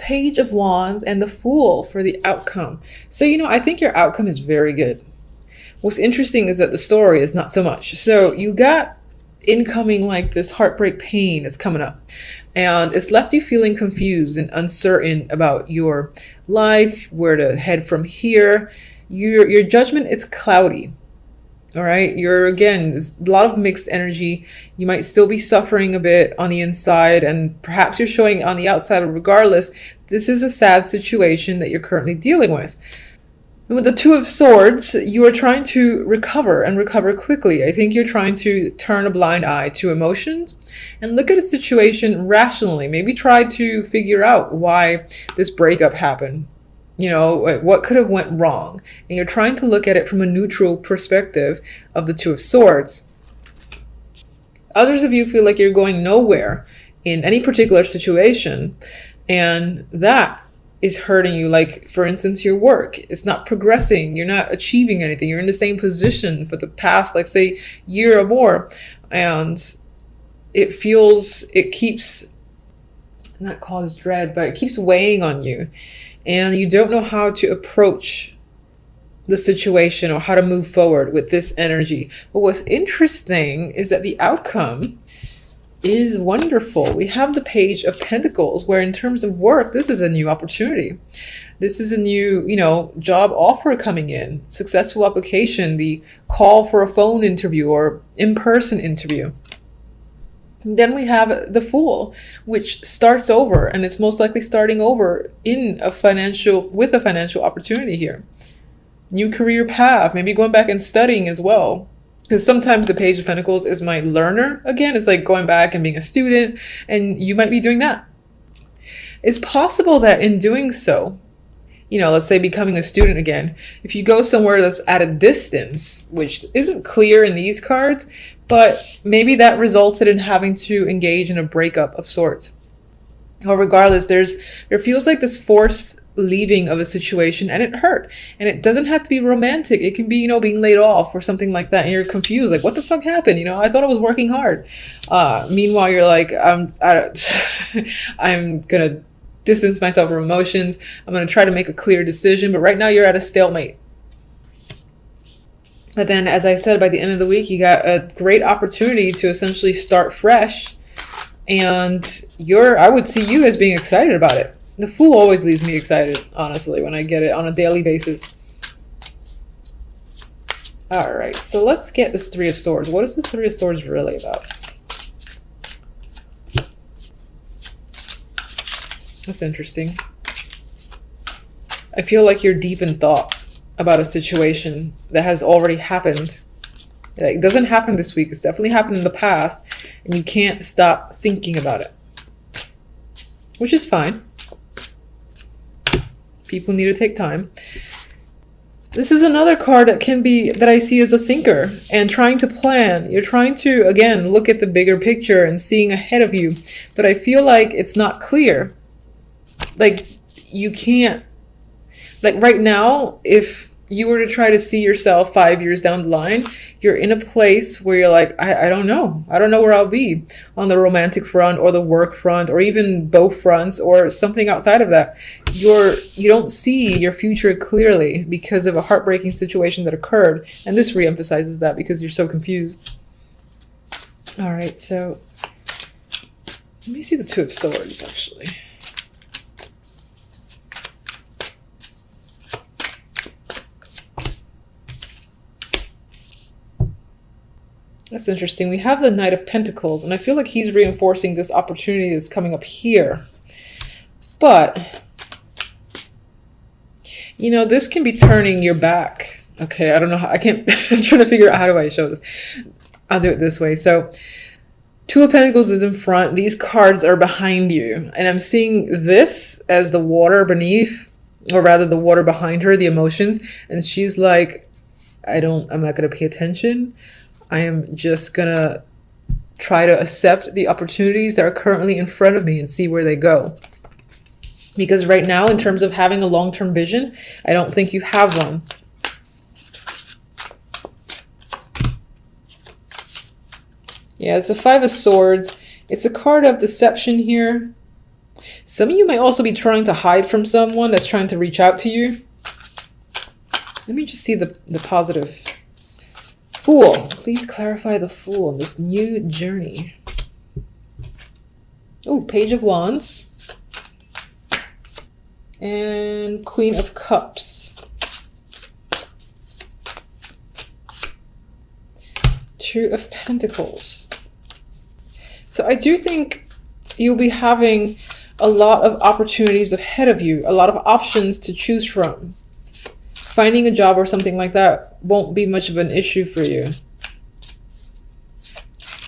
Page of Wands and the Fool for the outcome. So, you know, I think your outcome is very good. What's interesting is that the story is not so much. So you got incoming like this heartbreak pain that's coming up, and it's left you feeling confused and uncertain about your life, where to head from here. Your judgment is cloudy. All right, you're, again, there's a lot of mixed energy. You might still be suffering a bit on the inside, and perhaps you're showing on the outside. Regardless, this is a sad situation that you're currently dealing with. And with the Two of Swords, you are trying to recover, and recover quickly. I think you're trying to turn a blind eye to emotions and look at a situation rationally. Maybe try to figure out why this breakup happened. You know, what could have went wrong? And you're trying to look at it from a neutral perspective of the Two of Swords. Others of you feel like you're going nowhere in any particular situation, and that is hurting you. Like, for instance, your work is not progressing. You're not achieving anything. You're in the same position for the past, like, say, year or more. And it keeps, not cause dread, but it keeps weighing on you. And you don't know how to approach the situation or how to move forward with this energy. But what's interesting is that the outcome is wonderful. We have the Page of Pentacles, where in terms of work, this is a new opportunity. This is a new, you know, job offer coming in, successful application, the call for a phone interview or in-person interview. Then we have the Fool, which starts over, and it's most likely starting over with a financial opportunity here. New career path, maybe going back and studying as well. Because sometimes the Page of Pentacles is my learner again. It's like going back and being a student, and you might be doing that. It's possible that in doing so, you know, let's say becoming a student again, if you go somewhere that's at a distance, which isn't clear in these cards, but maybe that resulted in having to engage in a breakup of sorts. Or regardless, there feels like this forced leaving of a situation, and it hurt. And it doesn't have to be romantic. It can be, you know, being laid off or something like that, and you're confused, like, what the fuck happened? You know, I thought I was working hard. Meanwhile, you're like, I'm gonna distance myself from emotions. I'm gonna try to make a clear decision, but right now you're at a stalemate. But then, as I said, by the end of the week, you got a great opportunity to essentially start fresh. And I would see you as being excited about it. The Fool always leaves me excited, honestly, when I get it on a daily basis. All right, so let's get this Three of Swords. What is the Three of Swords really about? That's interesting. I feel like you're deep in thought about a situation that has already happened. It doesn't happen this week. It's definitely happened in the past, and you can't stop thinking about it, which is fine. People need to take time. This is another card that I see as a thinker and trying to plan. You're trying to, again, look at the bigger picture and seeing ahead of you, but I feel like it's not clear. Like, you can't, like right now, if you were to try to see yourself 5 years down the line, you're in a place where you're like, I don't know. I don't know where I'll be on the romantic front or the work front, or even both fronts, or something outside of that. You don't see your future clearly because of a heartbreaking situation that occurred. And this reemphasizes that because you're so confused. All right, so let me see the Two of Swords, actually. That's interesting. We have the Knight of Pentacles, and I feel like he's reinforcing this opportunity that's coming up here. But, you know, this can be turning your back. Okay, I don't know how, I'm trying to figure out how do I show this. I'll do it this way. So, Two of Pentacles is in front. These cards are behind you. And I'm seeing this as the water beneath, or rather the water behind her, the emotions. And she's like, I'm not going to pay attention. I am just gonna try to accept the opportunities that are currently in front of me and see where they go. Because right now, in terms of having a long-term vision, I don't think you have one. Yeah, it's the Five of Swords. It's a card of deception here. Some of you might also be trying to hide from someone that's trying to reach out to you. Let me just see the positive. Fool. Please clarify the Fool in this new journey. Oh, Page of Wands. And Queen of Cups. Two of Pentacles. So I do think you'll be having a lot of opportunities ahead of you, a lot of options to choose from. Finding a job or something like that won't be much of an issue for you.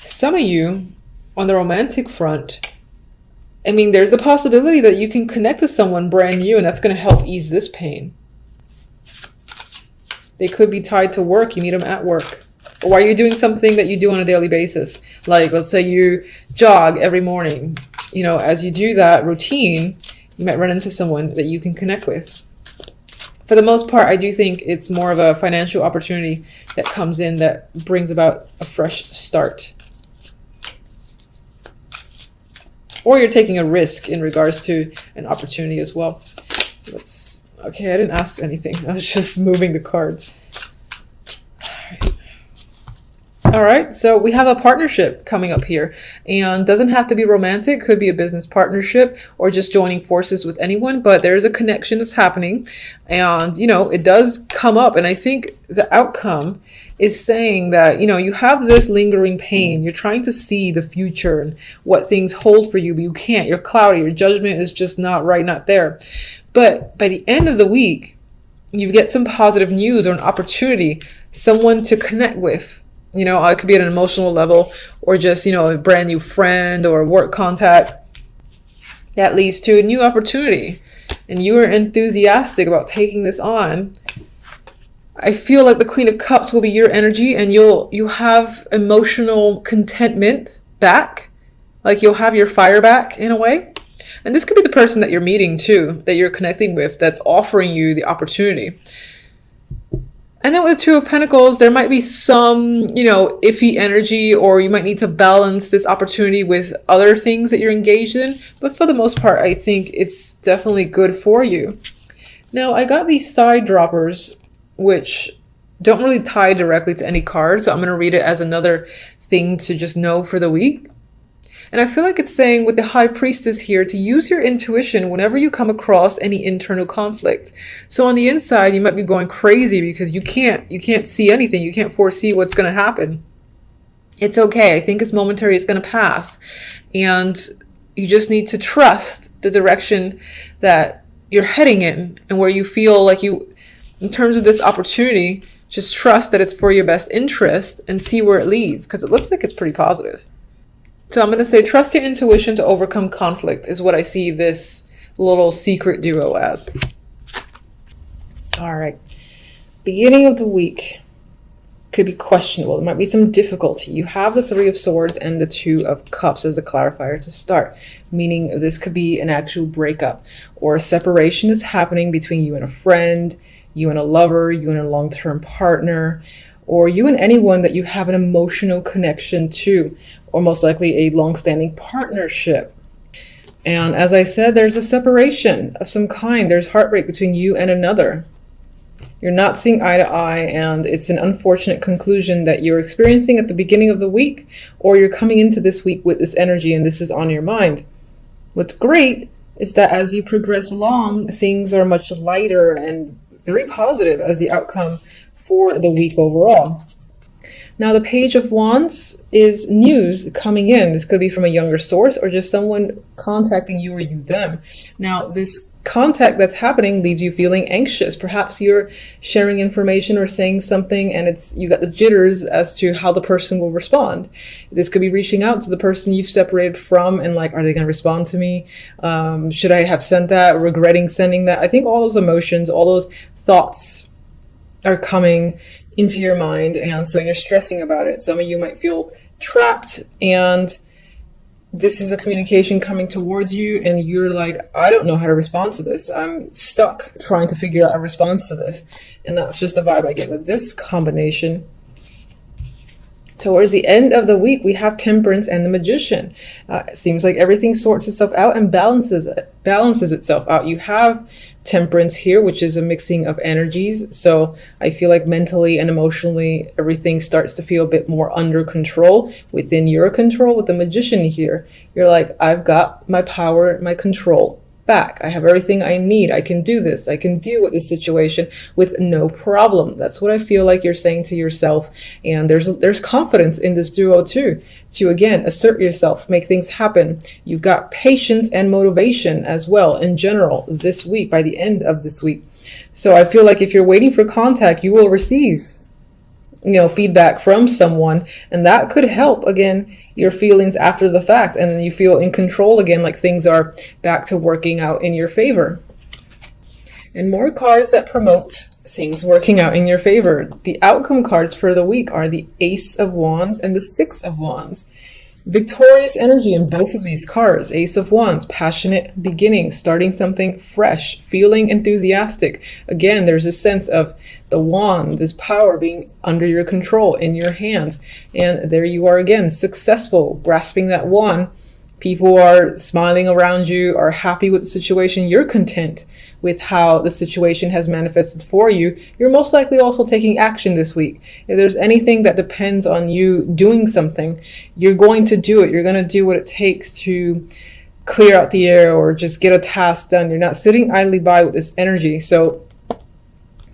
Some of you, on the romantic front, I mean, there's a possibility that you can connect to someone brand new, and that's going to help ease this pain. They could be tied to work. You meet them at work. Or while you're doing something that you do on a daily basis. Like, let's say you jog every morning. You know, as you do that routine, you might run into someone that you can connect with. For the most part, I do think it's more of a financial opportunity that comes in that brings about a fresh start. Or you're taking a risk in regards to an opportunity as well. Okay, I didn't ask anything. I was just moving the cards. All right, so we have a partnership coming up here, and doesn't have to be romantic, could be a business partnership or just joining forces with anyone, but there's a connection that's happening, and you know, it does come up, and I think the outcome is saying that, you know, you have this lingering pain, you're trying to see the future and what things hold for you, but you can't, you're cloudy, your judgment is just not right, not there. But by the end of the week, you get some positive news or an opportunity, someone to connect with. You know, it could be at an emotional level or just, you know, a brand new friend or a work contact that leads to a new opportunity. And you are enthusiastic about taking this on. I feel like the Queen of Cups will be your energy, and you'll have emotional contentment back. Like you'll have your fire back in a way. And this could be the person that you're meeting too, that you're connecting with, that's offering you the opportunity. And then with the Two of Pentacles, there might be some, you know, iffy energy, or you might need to balance this opportunity with other things that you're engaged in. But for the most part, I think it's definitely good for you. Now, I got these side droppers, which don't really tie directly to any card. So I'm going to read it as another thing to just know for the week. And I feel like it's saying with the High Priestess here to use your intuition whenever you come across any internal conflict. So on the inside, you might be going crazy because you can't see anything. You can't foresee what's going to happen. It's okay. I think it's momentary. It's going to pass. And you just need to trust the direction that you're heading in, and where you feel like you, in terms of this opportunity, just trust that it's for your best interest and see where it leads, because it looks like it's pretty positive. So I'm going to say trust your intuition to overcome conflict is what I see this little secret duo as. All right. Beginning of the week could be questionable. There might be some difficulty. You have the Three of Swords and the Two of Cups as a clarifier to start, meaning this could be an actual breakup or a separation that's happening between you and a friend, you and a lover, you and a long-term partner, or you and anyone that you have an emotional connection to, or most likely a long-standing partnership. And as I said, there's a separation of some kind. There's heartbreak between you and another. You're not seeing eye to eye, and it's an unfortunate conclusion that you're experiencing at the beginning of the week, or you're coming into this week with this energy and this is on your mind. What's great is that as you progress along, things are much lighter and very positive as the outcome for the week overall. Now, the Page of Wands is news coming in. This could be from a younger source or just someone contacting you or you them. Now, this contact that's happening leaves you feeling anxious. Perhaps you're sharing information or saying something and you got the jitters as to how the person will respond. This could be reaching out to the person you've separated from and like, are they going to respond to me? Should I have sent that? Regretting sending that? I think all those emotions, all those thoughts are coming into your mind, and so you're stressing about it. Some of you might feel trapped, and this is a communication coming towards you, and you're like, I don't know how to respond to this. I'm stuck trying to figure out a response to this. And that's just the vibe I get with this combination. Towards the end of the week, we have Temperance and the Magician. It seems like everything sorts itself out and balances itself out. You have Temperance here, which is a mixing of energies. So I feel like mentally and emotionally, everything starts to feel a bit more under control, within your control. With the Magician here, you're like, I've got my power, my control back. I have everything I need. I can do this. I can deal with this situation with no problem. That's what I feel like you're saying to yourself. And there's confidence in this duo too, to again assert yourself, make things happen. You've got patience and motivation as well in general this week, by the end of this week. So I feel like if you're waiting for contact, you will receive, feedback from someone, and that could help again your feelings after the fact, and then you feel in control again, like things are back to working out in your favor. And more cards that promote things working out in your favor. The outcome cards for the week are the Ace of Wands and the Six of Wands. Victorious energy in both of these cards. Ace of Wands, passionate beginning, starting something fresh, feeling enthusiastic. Again, there's a sense of the wand, this power being under your control, in your hands. And there you are again, successful, grasping that wand. People are smiling around you, are happy with the situation. You're content with how the situation has manifested for you. You're most likely also taking action this week. If there's anything that depends on you doing something, you're going to do it. You're going to do what it takes to clear out the air or just get a task done. You're not sitting idly by with this energy. So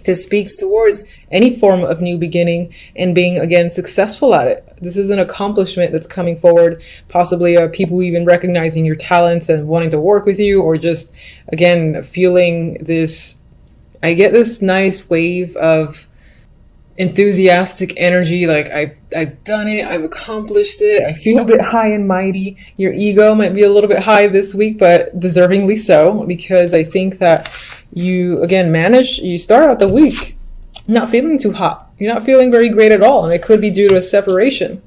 this speaks towards any form of new beginning and being, again, successful at it. This is an accomplishment that's coming forward, possibly people even recognizing your talents and wanting to work with you, or just, again, feeling this, I get this nice wave of enthusiastic energy, like I've done it, I've accomplished it, I feel a bit high and mighty. Your ego might be a little bit high this week, but deservingly so, because I think that you, again, you start out the week not feeling too hot. You're not feeling very great at all, and it could be due to a separation,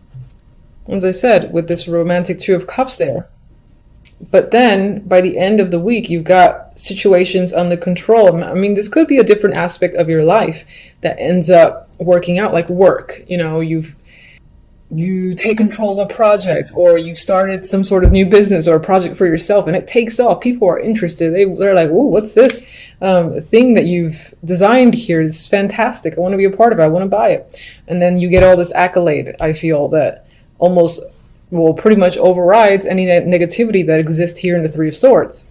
as I said, with this romantic Two of Cups there. But then by the end of the week, you've got situations under control. I mean, this could be a different aspect of your life that ends up working out, like work. You take control of a project, or you started some sort of new business or a project for yourself, and it takes off. People are interested. They're like, "Whoa, what's this thing that you've designed here? This is fantastic. I want to be a part of it. I want to buy it." And then you get all this accolade. I feel that almost, pretty much overrides any negativity that exists here in the Three of Swords.